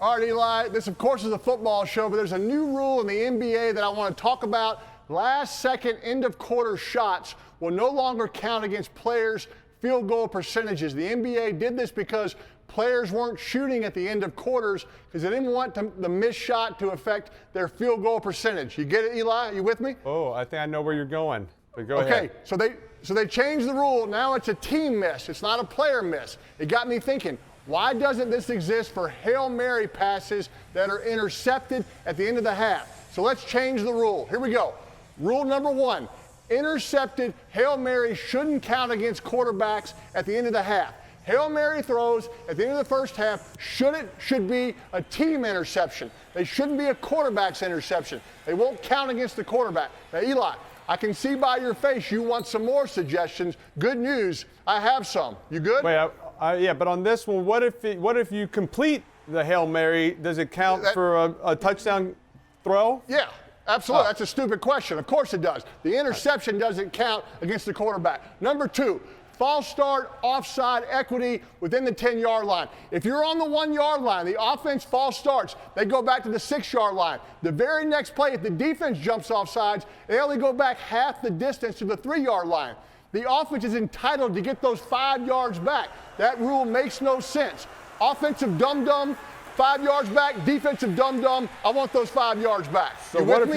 All right, Eli, this of course is a football show, but there's a new rule in the NBA that I want to talk about. Last second end of quarter shots will no longer count against players' field goal percentages. The NBA did this because players weren't shooting at the end of quarters because they didn't want the missed shot to affect their field goal percentage. You get it, Eli? You with me? Oh, I think I know where you're going, but go ahead. Okay, so they changed the rule. Now it's a team miss. It's not a player miss. It got me thinking, why doesn't this exist for Hail Mary passes that are intercepted at the end of the half? So let's change the rule. Here we go. Rule number 1, intercepted Hail Mary shouldn't count against quarterbacks at the end of the half. Hail Mary throws at the end of the first half should be a team interception. They shouldn't be a quarterback's interception. They won't count against the quarterback. Now, Eli, I can see by your face you want some more suggestions. Good news, I have some. You good? Wait, yeah, but on this one, what if you complete the Hail Mary? Does it count for a touchdown throw? Yeah. Absolutely. That's a stupid question. Of course it does. The interception doesn't count against the quarterback. Number 2, false start, offside, equity within the 10-yard line. If you're on the 1-yard line, the offense false starts, they go back to the 6-yard line. The very next play, if the defense jumps offsides, they only go back half the distance to the 3-yard line. The offense is entitled to get those 5 yards back. That rule makes no sense. Offensive dum-dum, 5 yards back, defensive dum-dum, I want those 5 yards back. So what if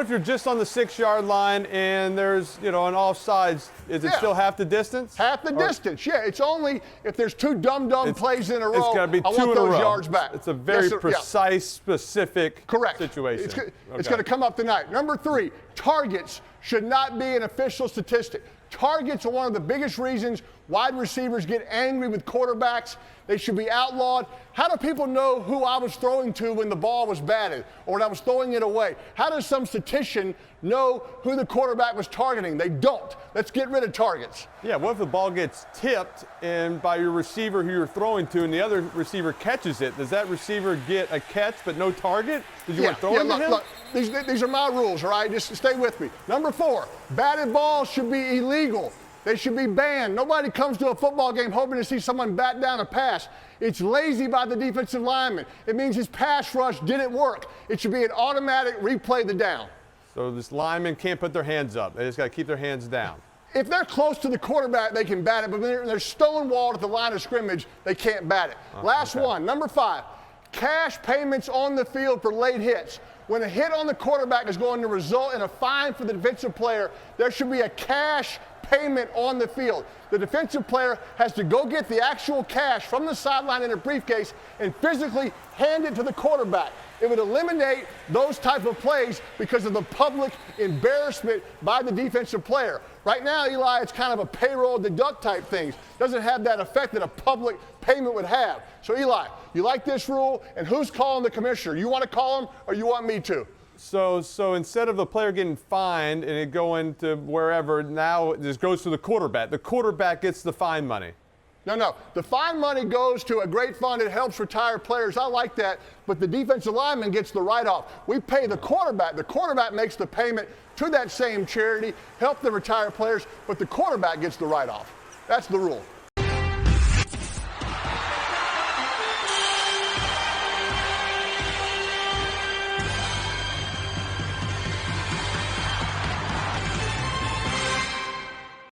you're just on the 6-yard line and there's, an offsides, is it still half the distance? Half the distance, yeah. It's only if there's 2 dum-dum plays in a row, it's got to be 2 I want in a those row. yards back. It's a very precise, specific situation. It's going to come up tonight. Number 3, targets should not be an official statistic. Targets are one of the biggest reasons wide receivers get angry with quarterbacks. They should be outlawed. How do people know who I was throwing to when the ball was batted or when I was throwing it away? How does some statistician know who the quarterback was targeting? They don't. Let's get rid of targets. Yeah, what if the ball gets tipped and by your receiver who you're throwing to and the other receiver catches it? Does that receiver get a catch but no target? Did you want to throw it to him? Look, these are my rules, all right? Just stay with me. Number 4, batted balls should be illegal. They should be banned. Nobody comes to a football game hoping to see someone bat down a pass. It's lazy by the defensive lineman. It means his pass rush didn't work. It should be an automatic replay the down. So this lineman can't put their hands up. They just got to keep their hands down. If they're close to the quarterback, they can bat it, but when they're stonewalled at the line of scrimmage, they can't bat it. Last one, number 5, cash payments on the field for late hits. When a hit on the quarterback is going to result in a fine for the defensive player, there should be a cash payment on the field. The defensive player has to go get the actual cash from the sideline in a briefcase and physically hand it to the quarterback. It would eliminate those type of plays because of the public embarrassment by the defensive player. Right now, Eli, it's kind of a payroll deduct type thing. Doesn't have that effect that a public payment would have. So, Eli, you like this rule? And who's calling the commissioner? You want to call him or you want me to? So instead of the player getting fined and it going to wherever, now it just goes to the quarterback. The quarterback gets the fine money. No. The fine money goes to a great fund. It helps retired players. I like that. But the defensive lineman gets the write-off. We pay the quarterback. The quarterback makes the payment to that same charity, help the retired players, but the quarterback gets the write-off. That's the rule.